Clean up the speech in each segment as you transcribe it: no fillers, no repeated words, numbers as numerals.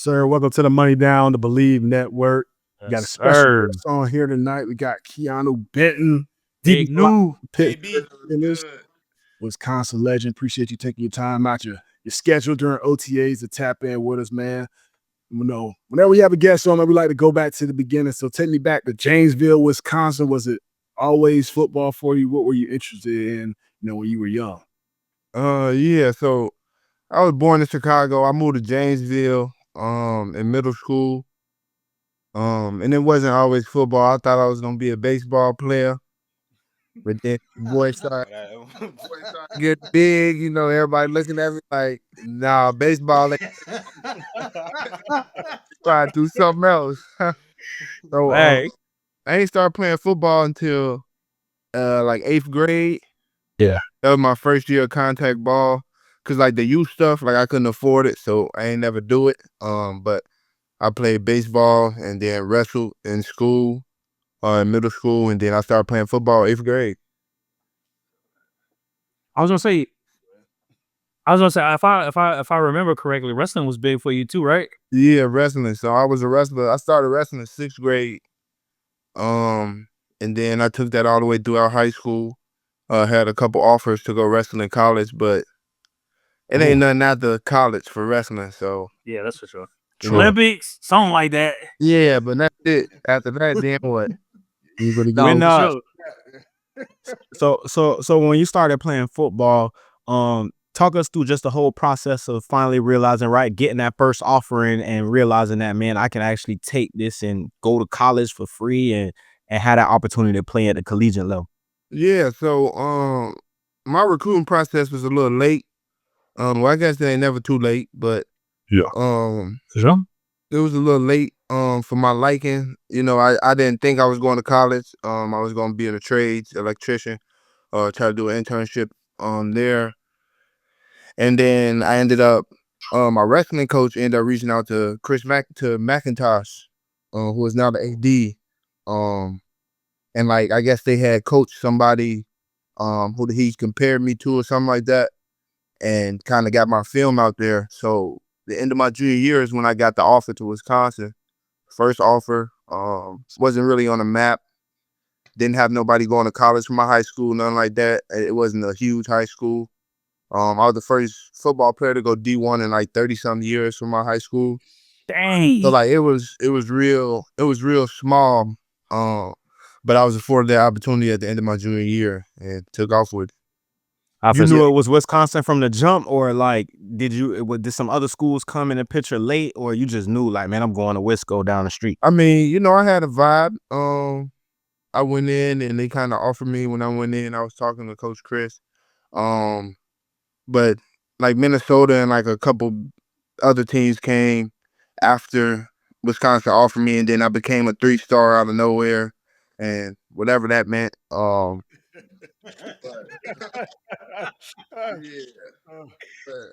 sir. Welcome to the Money Down, the Believe Network. We got a special guest on here tonight. We got Keeanu Benton, Big new Pittsburgh, Wisconsin legend. Appreciate you taking your time out your schedule during OTAs to tap in with us, man. You know, whenever we have a guest on, we like to go back to the beginning. So take me back to Janesville, Wisconsin. Was it always football for you? What were you interested in, when you were young? Yeah, so I was born in Chicago. I moved to Janesville in middle school. And it wasn't always football. I thought I was gonna be a baseball player. But then boys started get big, everybody looking at me like, nah, baseball ain't try to do something else. So I ain't started playing football until like 8th grade. Yeah. That was my first year of contact ball. Cause like the youth stuff, like I couldn't afford it, so I ain't never do it. But I played baseball and then wrestled in school, in middle school, and then I started playing football 8th grade. I was gonna say, if I remember correctly, wrestling was big for you too, right? Yeah, wrestling. So I was a wrestler. I started wrestling in 6th grade. And then I took that all the way throughout high school. Had a couple offers to go wrestle in college, but it ain't nothing after college for wrestling. So yeah, that's for sure. Olympics, something like that. Yeah, but that's it. After that, then what? You really No, So when you started playing football, talk us through just the whole process of finally realizing, getting that first offering and realizing that, man, I can actually take this and go to college for free and have that opportunity to play at the collegiate level. Yeah, so my recruiting process was a little late. Well, I guess it ain't never too late, but yeah, it was a little late for my liking. I didn't think I was going to college. I was going to be in the trades, electrician, try to do an internship there. And then I ended up, my wrestling coach ended up reaching out to McIntosh, who is now the AD. And like, I guess they had coached somebody who he's compared me to or something like that, and kind of got my film out there. So the end of my junior year is when I got the offer to Wisconsin. First offer, wasn't really on the map. Didn't have nobody going to college from my high school, nothing like that. It wasn't a huge high school. I was the first football player to go D1 in like 30-something years from my high school. Dang. So like it was real small. But I was afforded that opportunity at the end of my junior year and took off with it. You knew it was Wisconsin from the jump, or like did some other schools come in the picture late, or you just knew like, man, I'm going to Wisco down the street? I mean, I had a vibe. I went in and they kind of offered me when I went in. I was talking to Coach Chris. But like Minnesota and like a couple other teams came after Wisconsin offered me, and then I became a 3-star out of nowhere, and whatever that meant. Oh,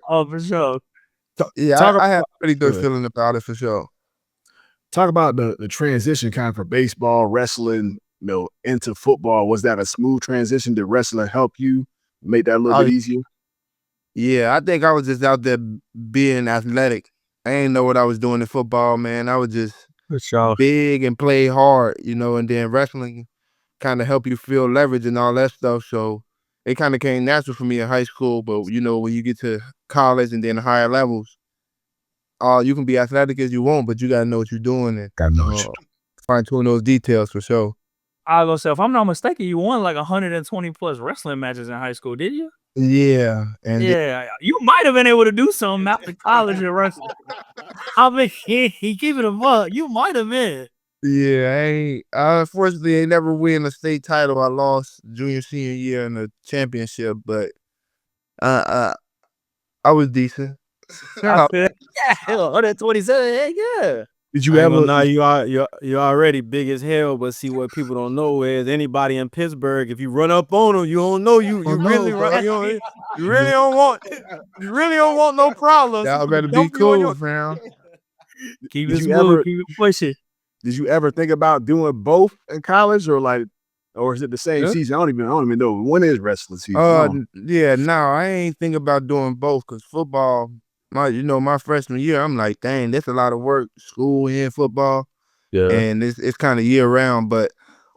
for sure. Yeah, I had a pretty good feeling about it for sure. Talk about the transition kind of from baseball, wrestling, into football. Was that a smooth transition? Did wrestling help you make that a little bit easier? Yeah, I think I was just out there being athletic. I didn't know what I was doing in football, man. I was just big and play hard, and then wrestling kind of help you feel leverage and all that stuff. So it kind of came natural for me in high school. But, when you get to college and then higher levels, you can be athletic as you want, but you got to know what you're doing and fine-tune those details for sure. I was gonna say, if I'm not mistaken, you won like 120 plus wrestling matches in high school, did you? Yeah. And you might have been able to do something after college in wrestling. I mean, he keep it a buck. You might have been. Yeah, unfortunately, I never win a state title. I lost senior year in the championship, but I was decent. Yeah, 127. Yeah. Did you ever? Now you're already big as hell, but see what people don't know is anybody in Pittsburgh, if you run up on them, you don't know you really don't want no problems. Y'all better be cool, fam. Keep it smooth, keep it pushing. Did you ever think about doing both in college, or is it the same season? I don't even know when is wrestling season. Yeah, no, I ain't think about doing both because football, my freshman year, I'm like, dang, that's a lot of work, school and football. Yeah. And it's kind of year round. But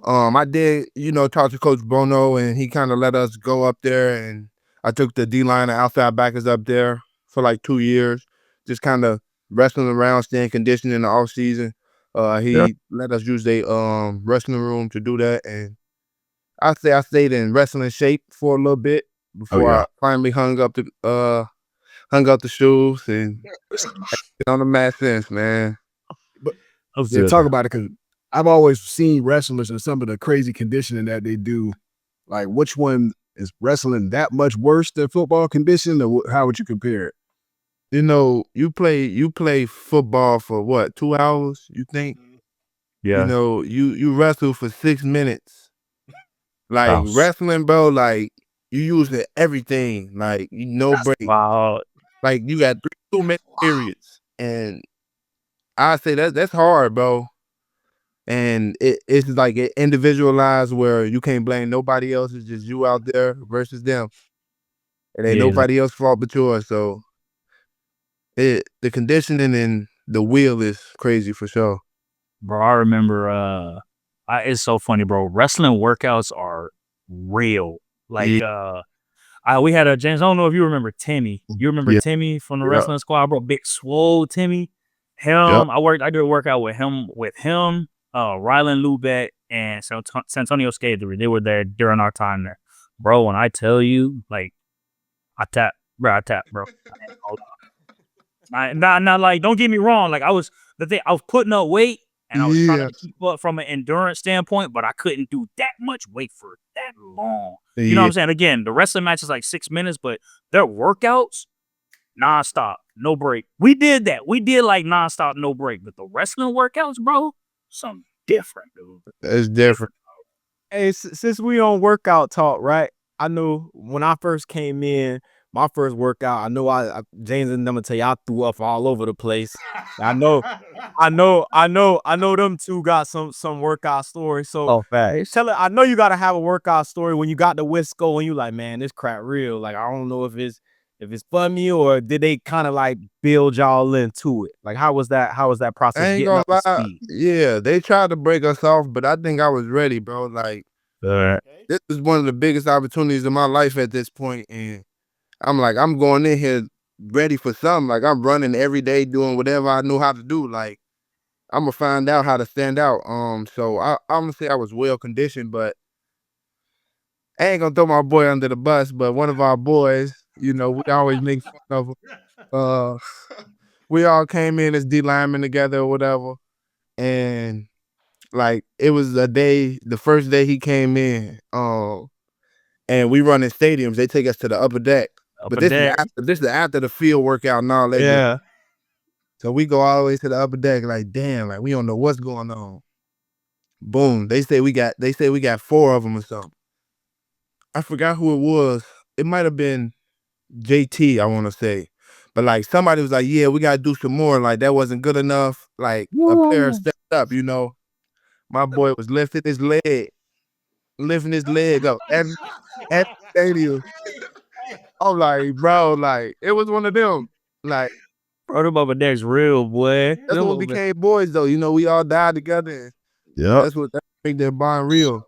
I did, talk to Coach Bono, and he kind of let us go up there, and I took the D-line and outside backers up there for like 2 years, just kind of wrestling around, staying conditioned in the off season. He let us use the wrestling room to do that, and I stayed in wrestling shape for a little bit before I finally hung up the shoes and get on the mat since, man. But talk about it, because I've always seen wrestlers and some of the crazy conditioning that they do. Like, which one is wrestling that much worse than football conditioning, or how would you compare it? You play football for what, 2 hours, you think? Yeah. You wrestle for 6 minutes. Like, wrestling, bro, like, you using everything. Like, no break. Wow. Like, you got 3 2-minute periods. And I say that's hard, bro. And it's like it individualized where you can't blame nobody else. It's just you out there versus them. It ain't nobody else's fault but yours. So the conditioning and the wheel is crazy for sure. Bro, I remember it's so funny, bro. Wrestling workouts are real. Like we had a James, I don't know if you remember Timmy. You remember Timmy from the wrestling squad, bro? Big swole Timmy. Him, I did a workout with him, Rylan Lubeck and Santonio Scadry. They were there during our time there. Bro, when I tell you, like, I tap, bro. Not like, don't get me wrong. Like, I was putting up weight and I was trying to keep up from an endurance standpoint, but I couldn't do that much weight for that long. You know what I'm saying? Again, the wrestling match is like 6 minutes, but their workouts, nonstop, no break. We did that. We did like nonstop, no break. But the wrestling workouts, bro, something different, dude. It's different. Hey, since we on workout talk, right? I know when I first came in, my first workout, I know James and them tell you I threw up all over the place. I know them two got some workout stories. So I know you gotta have a workout story when you got the Wisco and you like, man, this crap real. Like, I don't know if it's for me, or did they kind of like build y'all into it? Like, how was that process? I ain't gonna lie. Yeah, they tried to break us off, but I think I was ready, bro. Like, this is one of the biggest opportunities in my life at this point, and I'm like, I'm going in here ready for something. Like, I'm running every day, doing whatever I know how to do. Like, I'm gonna find out how to stand out. So I'm gonna say I was well conditioned, but I ain't gonna throw my boy under the bus. But one of our boys, we always make fun of him. We all came in as D linemen together or whatever, and like, it was the first day he came in. And we run in stadiums. They take us to the upper deck. But this is after the field workout and all that. Yeah. So we go all the way to the upper deck, like, damn, like, we don't know what's going on. Boom. They say we got 4 of them or something. I forgot who it was. It might have been JT, I want to say. But like, somebody was like, yeah, we gotta do some more. Like, that wasn't good enough. Like, a player stepped up, My boy was lifting his leg up at stadium. I'm like, bro, like, it was one of them. Like, bro, them upper decks real, boy. That's what we became boys, though. We all died together. Yeah. That's what make that bond real.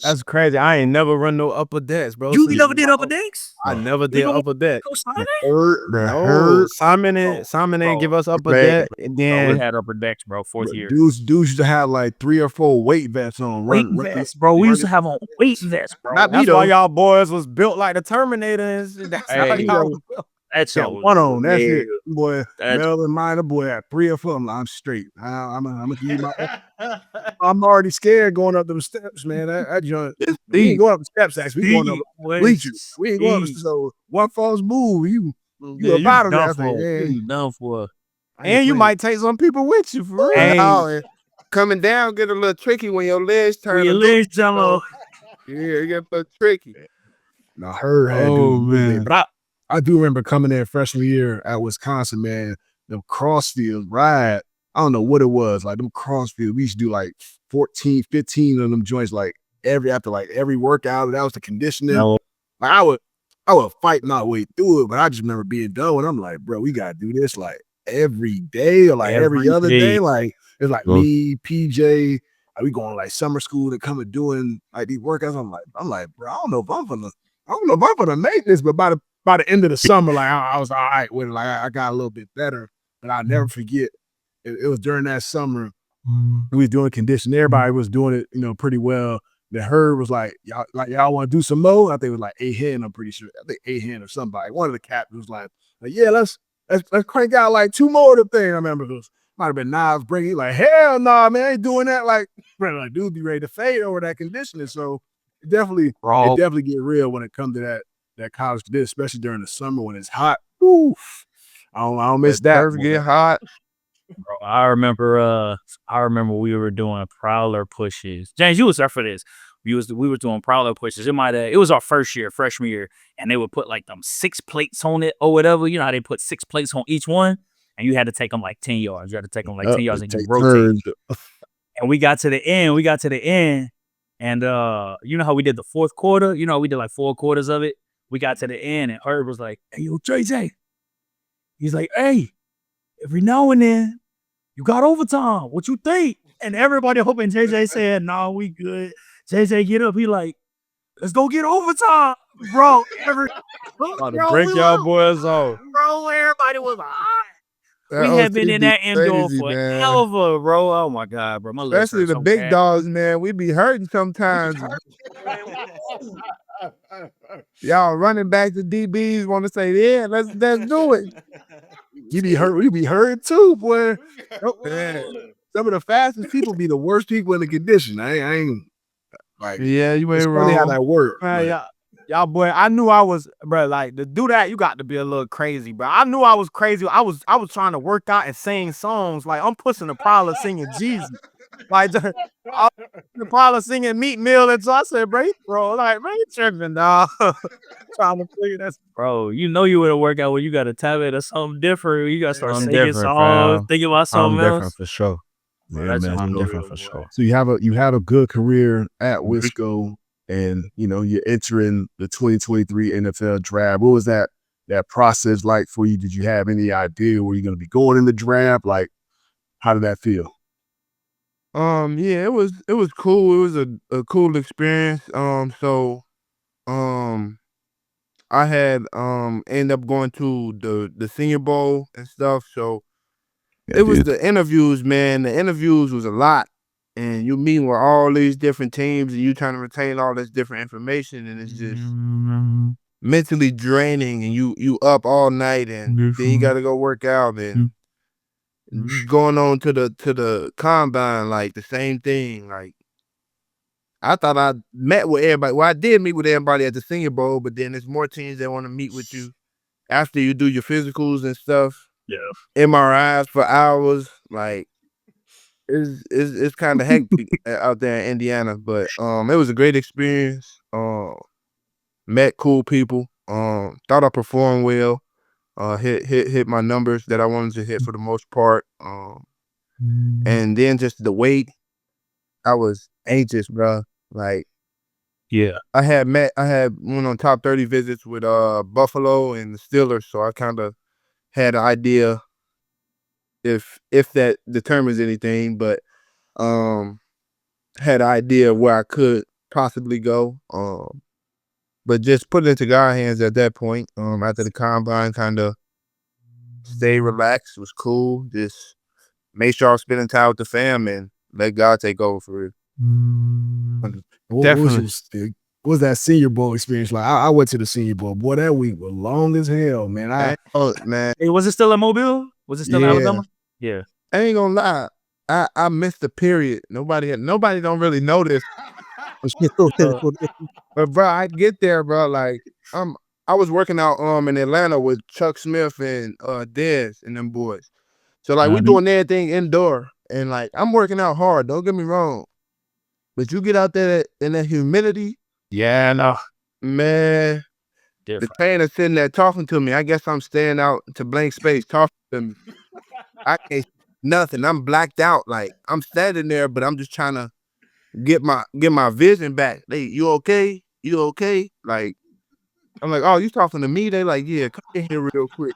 That's crazy. I ain't never run no upper decks, bro. You never did upper decks? I never did upper deck. Simon ain't give us upper deck. And then we had upper decks, bro. 4th year. Dudes used to have like 3 or 4 weight vests on. Weight vests, bro. We used to have on weight vests, bro. That's why y'all boys was built like the Terminator. That's how y'all was built. That's one on. That's it, boy. Mel and Minor, boy, at 3 or 4. I'm straight. I'm gonna give you my. I'm already scared going up them steps, man. That joint. We ain't going up the steps. Actually, we going up the bleachers. We ain't going up. So one false move, you about it. You done for. And you might take some people with you for real. Coming down get a little tricky when your legs turn. Your legs turn. Yeah, it get a little tricky. Now her had man. But I do remember coming in freshman year at Wisconsin, man. Them crossfields ride. I don't know what it was. Like, them crossfields, we used to do like 14, 15 of them joints, like every workout. That was the conditioning. No. Like, I I was fighting my way through it, but I just remember being done and I'm like, bro, we gotta do this like every day or like every other day. Like it's like me, PJ, we going like summer school to come and doing like these workouts. I'm like, bro, I don't know if I'm gonna make this, but by the end of the summer, like I was all right with it. Like I got a little bit better, but I'll never forget. It was during that summer we was doing conditioning. Everybody was doing it, pretty well. The Herb was like, y'all want to do some more? I think it was like 8 hand. I'm pretty sure. I think 8 hand or somebody. One of the captains was like, yeah, let's crank out like 2 more of the thing. I remember it might have been Nas breaking. Like, hell no, nah, man, I ain't doing that. Like, dude, be ready to fade over that conditioning. So it definitely get real when it comes to that college conditioning, especially during the summer when it's hot. Oof. I don't miss that. Nerves get hot. Bro, I remember we were doing prowler pushes. James, you was there for this. We were doing prowler pushes. It was our first year, freshman year, and they would put like them 6 plates on it or whatever. You know how they put 6 plates on each one, and you had to take them like 10 yards. You had to take them like 10 yards and you rotate. And we got to the end, and you know how we did the 4th quarter? You know, we did like 4 quarters of it. We got to the end, and Herb was like, "Hey, yo, JJ." He's like, "Hey, every now and then, you got overtime. What you think?" And everybody hoping JJ said, "No, we good." JJ get up. He like, "Let's go get overtime, bro." Break y'all boys off, bro. Everybody was like, we have been in that indoor forever, bro. Oh my god, bro. My legs especially the so big bad. dogs, man. We be hurting sometimes. Y'all running back to DBs want to say, yeah, let's do it. You be hurt. We be hurt too, boy. Some of the fastest people be the worst people in the condition. I ain't like. Yeah, you ain't it's wrong. funny how that work. man. Y'all boy, I knew I was, bro. Like to do that, you got to be a little crazy, bro. I knew I was crazy. I was trying to work out and sing songs. Like I'm pushing the prowler singing Jesus. Like the prowler singing Meat Meal, and so I said, bro, like man, you tripping, dog. Trying to figure that. Bro, you know you would have worked out when you got a tablet or something different. You got to start singing songs, thinking about something else. Different for sure. Yeah, man, I'm different for sure. So you had a good career at Wisco, and you're entering the 2023 NFL draft. What was that process like for you? Did you have any idea where you're going to be going in the draft? Like, how did that feel? Yeah, it was cool. It was a cool experience. I had ended up going to the Senior Bowl and stuff. So it was the interviews, man. The interviews was a lot, and you meeting with all these different teams, and you trying to retain all this different information, and it's just mentally draining. And you up all night, and then you got to go work out, and going on to the combine, like the same thing. Like I thought I met with everybody. Well, I did meet with everybody at the Senior Bowl, but then there's more teams that want to meet with you after you do your physicals and stuff. Yeah, MRIs for hours. Like it's kind of hectic out there in Indiana, but it was a great experience. Met cool people. Thought I performed well. Hit my numbers that I wanted to hit for the most part. And then just the weight, I was anxious, bro. Like, yeah, I had went on top 30 visits with Buffalo and the Steelers, so I kind of had an idea if that determines anything, but had an idea of where I could possibly go. But just put it into God's hands at that point. After the combine, kind of stay relaxed. It was cool. Just make sure I was spending time with the fam and let God take over for it. Definitely. What was that Senior Bowl experience like? I went to the Senior Bowl. Boy, that week was long as hell, man. Man. Hey, was it still in Mobile? Was it still in Alabama? Yeah. I ain't gonna lie. I missed the period. Nobody don't really know this. But bro, I get there, bro. Like I was working out in Atlanta with Chuck Smith and Dez and them boys. So like we doing everything indoor, and like I'm working out hard. Don't get me wrong, but you get out there in that humidity. Yeah, no, man. Different. The trainer's sitting there talking to me. I guess I'm staying out to blank space talking to me. I can't nothing. I'm blacked out. Like I'm standing there, but I'm just trying to get my vision back. Hey, you okay? You okay? Like I'm like, oh, you talking to me? They like, yeah, come in here real quick.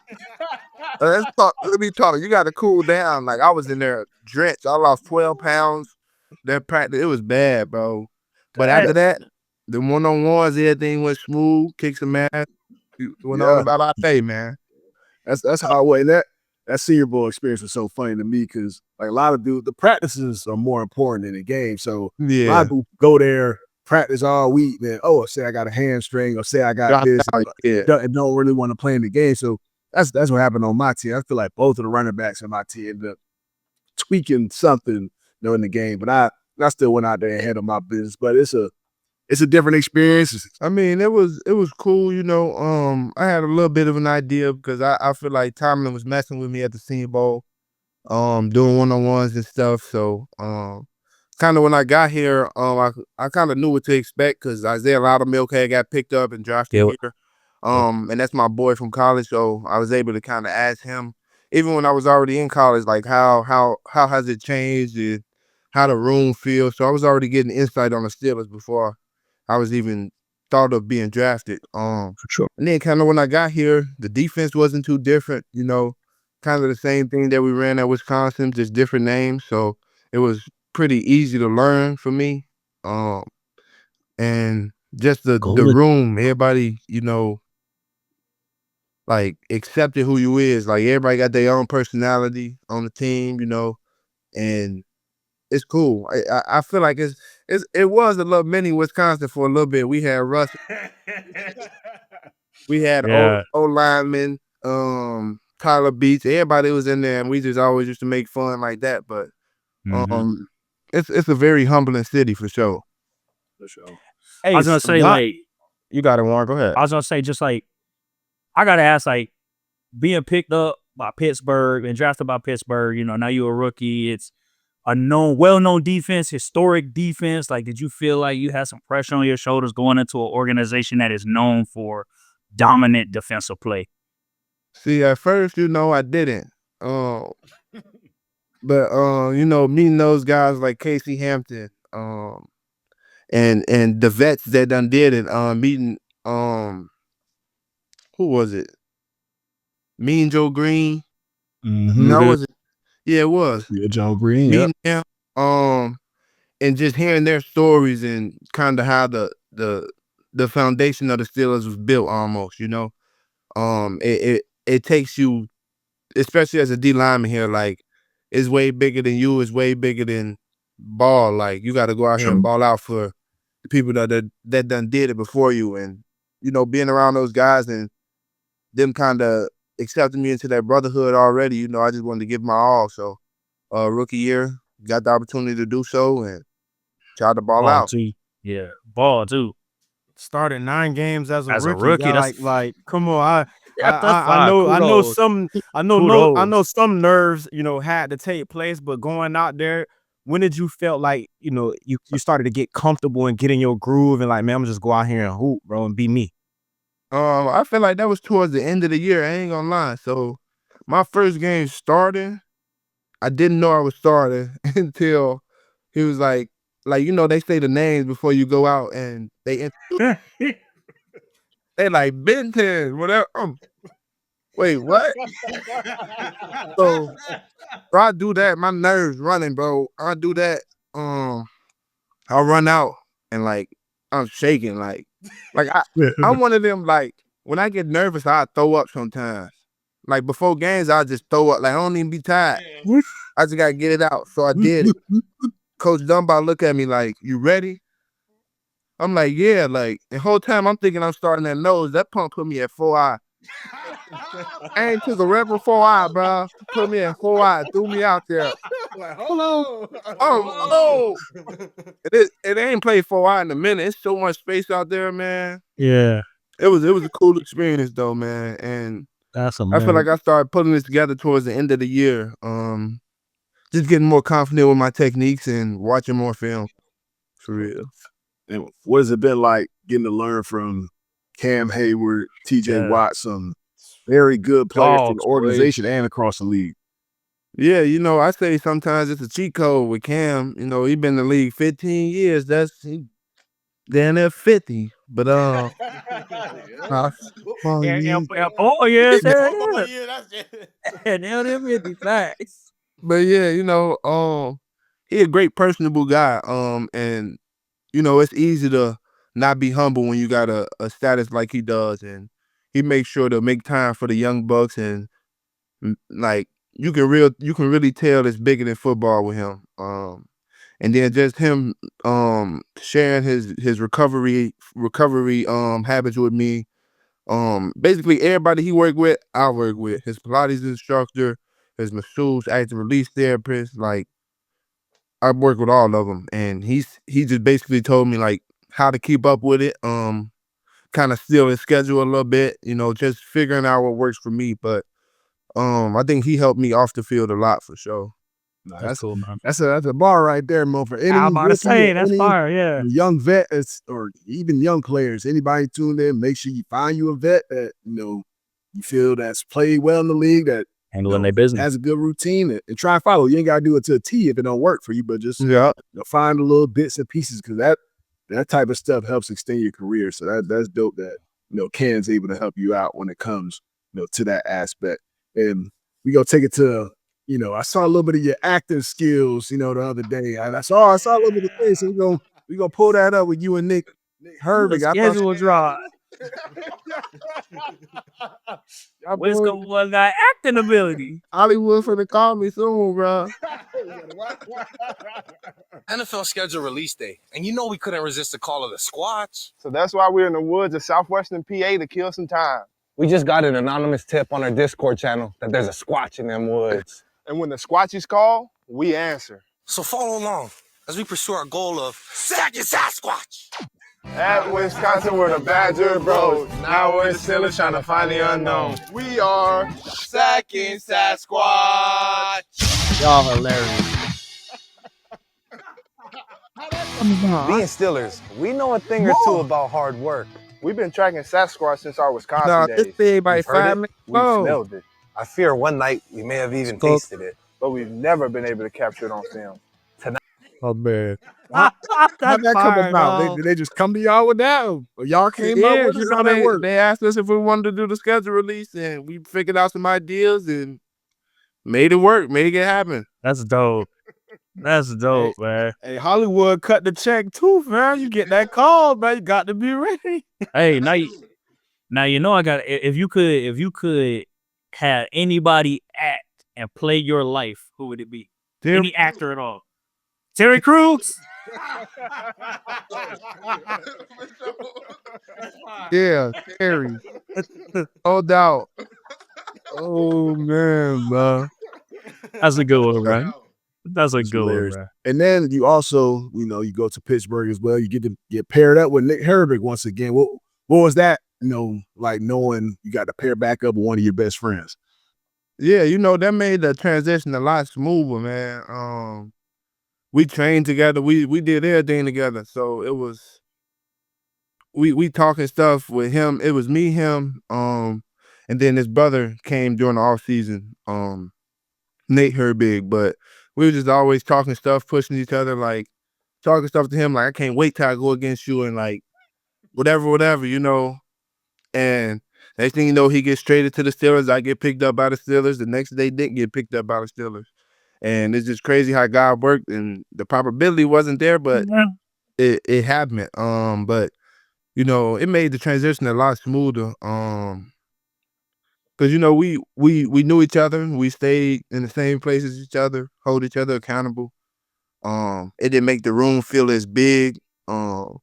Let's talk. Let me talk. You got to cool down. Like I was in there drenched. I lost 12 pounds. That practice, it was bad, bro. But after that, the one-on-ones, everything went smooth. Kicked some ass. Went on about our day, man. That's how I went. That Senior Bowl experience was so funny to me because like a lot of dudes, the practices are more important than the game. So a lot of people go there, practice all week, then say I got a hamstring or say I got this, and don't really want to play in the game. So that's what happened on my team. I feel like both of the running backs on my team ended up tweaking something, in the game. But I still went out there and handled my business. But it's a different experience. I mean, it was cool, I had a little bit of an idea because I feel like Tomlin was messing with me at the Senior Bowl, doing one-on-ones and stuff. So kind of when I got here, I kind of knew what to expect because Isaiah Loudermilk had got picked up and drafted here. And that's my boy from college, so I was able to kind of ask him, even when I was already in college, like how has it changed and how the room feels. So I was already getting insight on the Steelers before I was even thought of being drafted. For sure. And then kind of when I got here, the defense wasn't too different, kind of the same thing that we ran at Wisconsin, just different names. So it was pretty easy to learn for me. And just the room, everybody, like accepted who you is. Like everybody got their own personality on the team, and it's cool. I feel like it was a little mini Wisconsin for a little bit. We had Russ, we had old lineman, Tyler Beach. Everybody was in there, and we just always used to make fun like that. But it's a very humbling city for sure. For sure. Hey, I was gonna say like you got it, Warren. Go ahead. I was gonna say just like I gotta ask, like being picked up by Pittsburgh and drafted by Pittsburgh. Now you're a rookie. It's a well-known defense, historic defense. Like, did you feel like you had some pressure on your shoulders going into an organization that is known for dominant defensive play? See, at first, I didn't. But meeting those guys like Casey Hampton, and the vets that done did it, meeting who was it? Mean Joe Green. No, was it? Yeah, it was. Yeah, Joe Green. Meeting him, and just hearing their stories and kind of how the foundation of the Steelers was built almost, it takes you, especially as a D lineman here, like it's way bigger than you, it's way bigger than ball. Like you got to go out here and ball out for the people that done did it before you. And, being around those guys and them kind of accepting me into that brotherhood already, I just wanted to give my all. So rookie year, got the opportunity to do so and tried to ball out. Too. Yeah, ball too. Started 9 games as a rookie. That's like come on. I know some nerves, had to take place, but going out there, when did you felt like, you started to get comfortable and get in your groove and like, man, I'm just go out here and hoop, bro, and be me? I feel like that was towards the end of the year. I ain't gonna lie. So my first game starting, I didn't know I was starting until he was like, they say the names before you go out and they they like Benton, whatever. Wait, what? So I do that. My nerves running, bro. I do that. I'll run out and like I'm shaking. Like I'm one of them. Like when I get nervous, I throw up sometimes. Like before games, I just throw up. Like I don't even be tired. I just gotta get it out. So I did it. Coach Dunbar look at me like, "You ready?" I'm like, "Yeah." Like the whole time I'm thinking I'm starting at nose. That pump put me at 4-eye. I ain't took a rep for 4-eye, bro. Put me at 4-eye, threw me out there. Like, hello. Oh, it ain't played 4-eye in a minute. It's so much space out there, man. Yeah, it was a cool experience though, man. And that's amazing. I feel like I started putting this together towards the end of the year. Just getting more confident with my techniques and watching more film. For real. And what has it been like getting to learn from Cam Heyward, TJ Watt, some very good players in the organization and across the league? Yeah, I say sometimes it's a cheat code with Cam. He been in the league 15 years. He down there 50. But Oh Football yes, year, that's it. and them 50 facts. but yeah, he a great personable guy. And it's easy to not be humble when you got a status like he does, and he makes sure to make time for the young bucks, and like you can really tell it's bigger than football with him. And then just him sharing his recovery habits with me. Basically everybody he worked with, I work with. His Pilates instructor, his masseuse, active release therapist, like I work with all of them, and he just basically told me like how to keep up with it. Kind of steal his schedule a little bit, just figuring out what works for me. But I think he helped me off the field a lot for sure. No, That's cool, man. That's a bar right there, Mo. For any I'm about to rookie say or that's any fire, yeah. young vet or even young players, anybody tuned in, make sure you find you a vet that you feel that's played well in the league, that Handling their business. has a good routine, and try and follow. You ain't gotta do it to a T if it don't work for you, but just find the little bits and pieces, because that type of stuff helps extend your career. So that's dope that Ken's able to help you out when it comes to that aspect. And we gonna take it to I saw a little bit of your acting skills the other day. I saw a little bit of things. So we gonna pull that up with you and Nick Herbig. Schedule draw. Wisconsin was got acting ability. Hollywood finna call me soon, bro. NFL scheduled release day, and we couldn't resist the call of the Squatch. So that's why we're in the woods of southwestern PA to kill some time. We just got an anonymous tip on our Discord channel that there's a Squatch in them woods. And when the Squatchies call, we answer. So follow along as we pursue our goal of sacking Sasquatch. At Wisconsin, we're the Badger Bros. Now we're still trying to find the unknown. We are sacking Sasquatch. Y'all hilarious. Being Steelers, we know a thing or two about hard work. We've been tracking Sasquatch since our Wisconsin days. This thing by 5 minutes. We've smelled it, I fear one night we may have even tasted it. but we've never been able to capture it on film. Oh man, How'd that come about? Did they just come to y'all with that, or y'all came up with it? How that work? they asked us if we wanted to do the schedule release, and we figured out some ideas and made it work, made it happen. That's dope. That's dope, man. Hey, Hollywood cut the check too, man. You get that call, man. You got to be ready. Hey, now I got. If you could have anybody act and play your life, who would it be? Any actor at all? Terry Crews. Yeah, Terry. No doubt. Oh man, bro. That's a good one, right? That's a good one, bro. And then you also, you go to Pittsburgh as well. You get to get paired up with Nick Herbig once again. What was that? Like knowing you got to pair back up with one of your best friends. Yeah, that made the transition a lot smoother, man. We trained together. We did everything together. So it was we talking stuff with him. It was me, him, and then his brother came during the off season, Nate Herbig. But we were just always talking stuff, pushing each other, like talking stuff to him, like I can't wait till I go against you, and like whatever. And next thing you know, he gets traded to the Steelers. I get picked up by the Steelers. The next day, didn't get picked up by the Steelers. And it's just crazy how God worked, and the probability wasn't there, but it happened. But it made the transition a lot smoother. Because we knew each other, we stayed in the same place as each other, hold each other accountable. It didn't make the room feel as big. All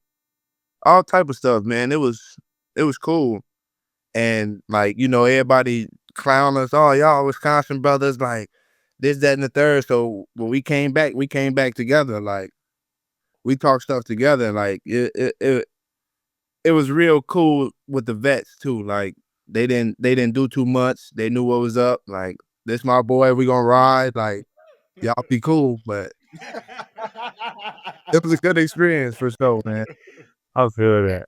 type of stuff, man. It was cool. And like everybody clown us. Oh, y'all Wisconsin brothers, like this, that, and the third. So when we came back together. Like we talked stuff together. Like it was real cool with the vets too. Like they didn't do too much. They knew what was up. Like this my boy, we gonna ride. Like y'all be cool, but it was a good experience for sure, man. I feel that.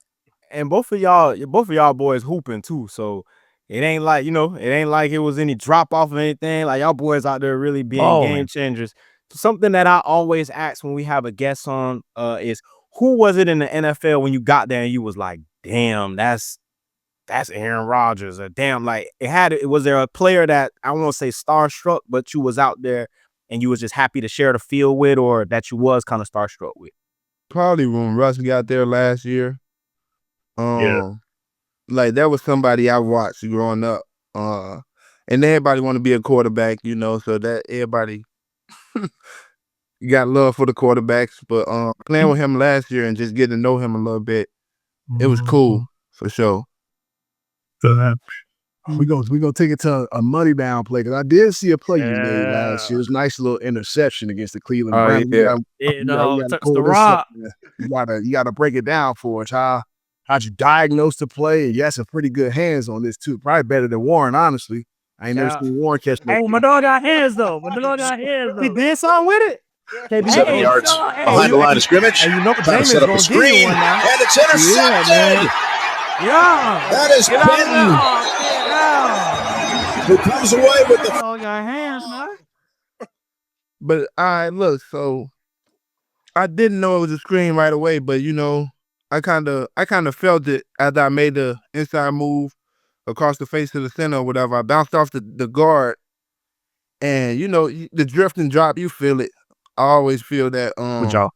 And both of y'all boys hooping too. So it ain't like, it was any drop off or anything. Like y'all boys out there really being game changers. Something that I always ask when we have a guest on is who was it in the NFL when you got there and you was like, damn, that's Aaron Rodgers, or damn, like was there a player that I won't say starstruck, but you was out there and you was just happy to share the field with, or that you was kind of starstruck with? Probably when Russ got there last year. Like that was somebody I watched growing up. And everybody want to be a quarterback, you know, so that everybody got love for the quarterbacks. But playing with him last year and just getting to know him a little bit, it was cool for sure. We gonna take it to a money down play, because I did see a play you made last year. It was a nice little interception against the Cleveland Browns. Touch the rock. You gotta break it down for us. How'd you diagnose the play? And you had some pretty good hands on this too. Probably better than Warren, honestly. I ain't never seen Warren catch no. Hey, my dog got hands though. He did something with it. 7 yards behind the line of scrimmage. And you know Trying to set up a screen, and it's intercepted. Yeah, that is Benton, who comes away with the. Dog got hands, man. But look, so I didn't know it was a screen right away, but you know, I kind of felt it as I made the inside move across the face of the center or whatever. I bounced off the guard, and you know, the drift and drop, you feel it. I always feel that. Good job.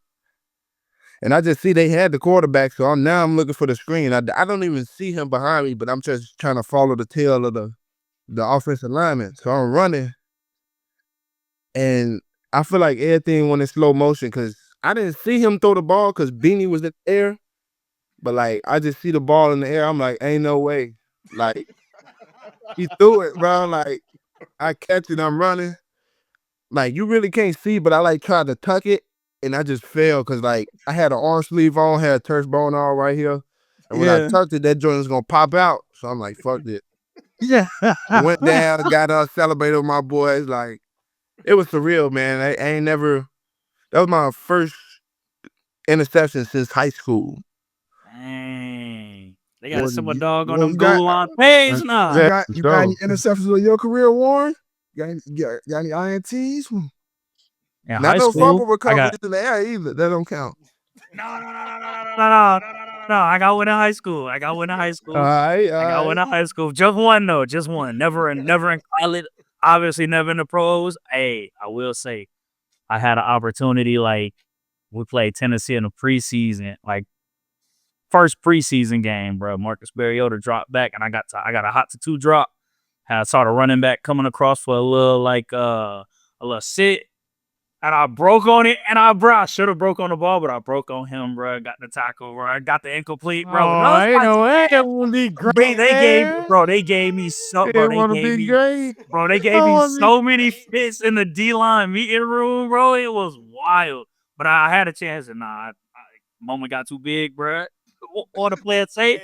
And I just see they had the quarterback, so now I'm looking for the screen. I don't even see him behind me, but I'm just trying to follow the tail of the offensive lineman. So I'm running, and I feel like everything went in slow motion because I didn't see him throw the ball because Beanie was in the air. But like I just see the ball in the air. I'm like, ain't no way. Like he threw it, bro. Like I catch it, I'm running. Like you really can't see, but I like tried to tuck it. And I just fell because, like, I had an arm sleeve on, had a turf bone all right here. And when I tucked it, that joint was going to pop out. So I'm like, fuck it. Yeah. Went down, got up, celebrated with my boys. Like, it was surreal, man. I ain't never – that was my first interception since high school. Dang. They got to send my dog on them goal line plays now. You got any interceptions in your career, Warren? Got any INTs? In Not high no school, fumble recovery in the air either. That don't count. No. I got one in high school. I got one in high school. Just one though. Just one. Never in college. Obviously, never in the pros. Hey, I will say, I had an opportunity. Like we played Tennessee in the preseason. Like first preseason game, bro. Marcus Mariota dropped back, and I got a hot to two drop. I saw the running back coming across for a little sit. And I broke on it, and I should have broke on the ball, but I broke on him, bro. Got the tackle, bro. I got the incomplete, bro. Ain't no way it won't be great. They gave me so, bro. They gave me so many fits in the D-line meeting room, bro. It was wild. But I had a chance, and moment got too big, bro. Or the player say,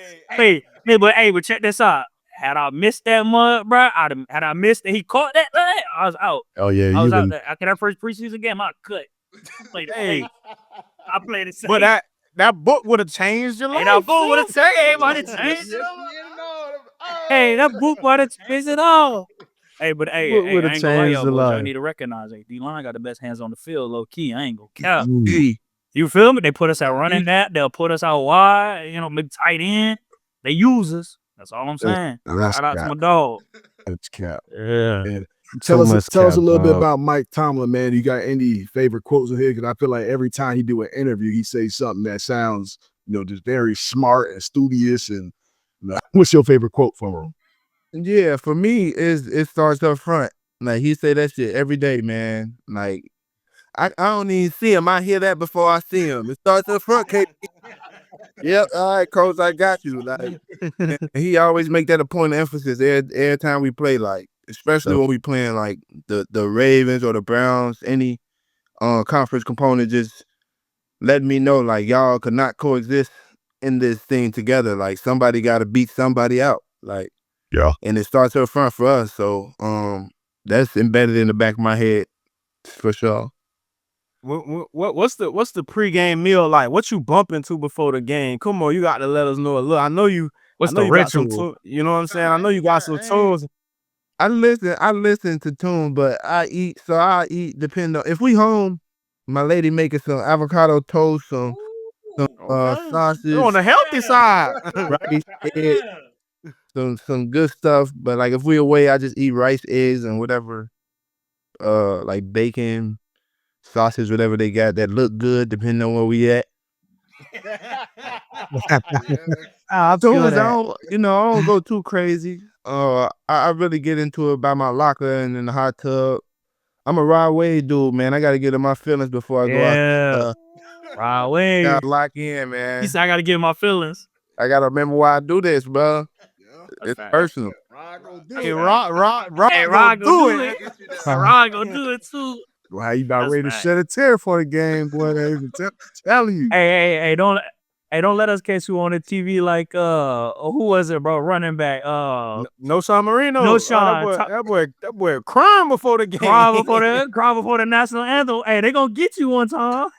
but check this out. Had I missed that mud, bro, had I missed and he caught that, I was out. Oh yeah, I was out there. After that first preseason game, I cut. I played it safe. But that book would have changed your life. Hey, that book would have changed it. Hey, that book would have changed it all. Hey, but I ain't gonna lie, y'all, I need to recognize it. D-line got the best hands on the field, low key. I ain't gonna cap. You feel me? They put us out running that. They'll put us out wide. You know, big tight end. They use us. That's all I'm saying. Shout out to my dog. That's cap. Yeah. And tell us a little bit about Mike Tomlin, man. You got any favorite quotes in here? Because I feel like every time he do an interview, he says something that sounds, just very smart and studious. And what's your favorite quote from him? Yeah, for me, it starts up front. Like he say that shit every day, man. Like I don't even see him. I hear that before I see him. It starts up front, KP. Yep, all right, coach, I got you. Like he always make that a point of emphasis every time we play, like, especially when we playing like the Ravens or the Browns, any conference component, just letting me know like y'all could not coexist in this thing together. Like somebody gotta beat somebody out. Like and it starts up front for us. So that's embedded in the back of my head for sure. What's the pregame meal like? What you bump into before the game? Come on, you got to let us know. Look, I know you. What's the ritual? You know what I'm saying? I know you got some tunes. I listen to tunes, but I eat. So I eat depending on if we home. My lady making some avocado toast, some some sausage, You're on the healthy side. rice, egg, some good stuff. But like if we away, I just eat rice, eggs, and whatever. Like bacon, sausage, whatever they got that look good, depending on where we at. I So feel I that. don't, I don't go too crazy. I really get into it by my locker and in the hot tub. I'm a ride wave dude, man. I gotta get in my feelings before I go out. Yeah. Right away. Gotta lock in, man. He said I gotta get in my feelings. I gotta remember why I do this, bro. It's personal. Hey, Rod Hey, gonna Rod do gonna do it. it. Rod gonna do it too. Well, how you about That's ready to fact. shed a tear for the game, boy? They even telling you. Hey, don't let us catch you on the TV like who was it, bro? Running back. No San Marino. No Oh, Sean. that boy crying before the game. Cry before the national anthem. Hey, they gonna get you one time.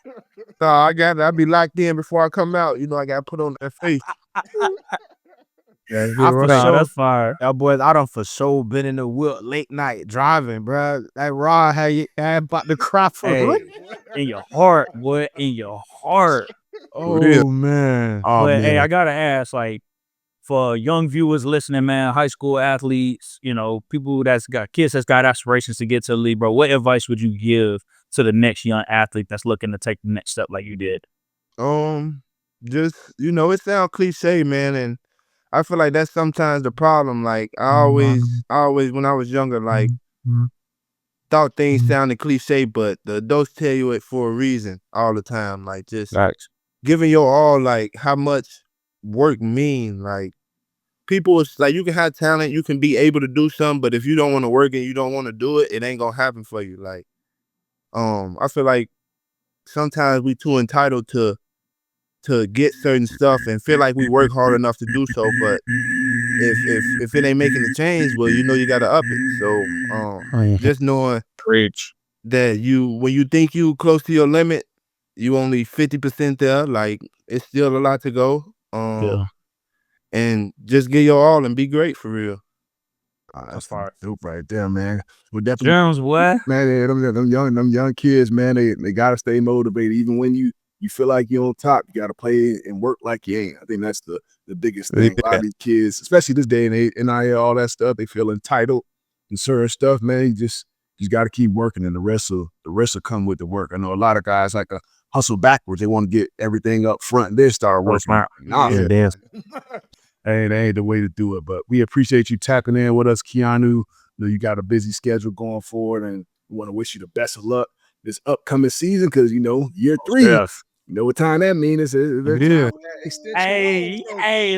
So I be locked in before I come out. I gotta put on that face. Yeah, I for sure. That's fire. That boys, I done for sure been in the wheel late night driving, bro. That Rod had you about to cry for Hey, in your heart, boy, in your heart. Oh man. Oh, But man. hey, I gotta ask, like, for young viewers listening, man, high school athletes, people that's got kids that's got aspirations to get to the league, bro. What advice would you give to the next young athlete that's looking to take the next step like you did? Just it sounds cliche, man, and I feel like that's sometimes the problem. Like I always when I was younger, like thought things sounded cliche, but the adults tell you it for a reason all the time. Like just giving your all, like how much work mean. Like people is like, you can have talent, you can be able to do something, but if you don't want to work and you don't want to do it, it ain't gonna happen for you. Like I feel like sometimes we too entitled to get certain stuff and feel like we work hard enough to do so, but if it ain't making a change, well, you gotta up it. So just knowing that when you think you close to your limit, you only 50% there. Like it's still a lot to go. And just give your all and be great for real. That's fire. Dope right there, man. We're definitely Germs, what? man. Them young kids, man. They gotta stay motivated, even when you feel like you're on top. You gotta play and work like you ain't. I think that's the biggest thing. A lot of these kids, especially this day and age, NIL, all that stuff, they feel entitled and certain stuff. Man, you just gotta keep working, and the rest will come with the work. I know a lot of guys like to hustle backwards. They want to get everything up front and then start working. Nah, that ain't the way to do it. But we appreciate you tapping in with us, Keeanu. You got a busy schedule going forward, and we want to wish you the best of luck this upcoming season because year 3. Yes. You know what time that means? Hey,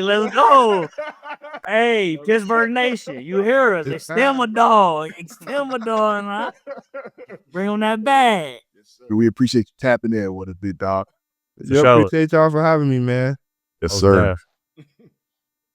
let's go. Hey, Pittsburgh Nation, you hear us? Extend my dog. Extend my dog, man. Bring on that bag. We appreciate you tapping in with us, big dog. Appreciate y'all for having me, man. Yes, sir.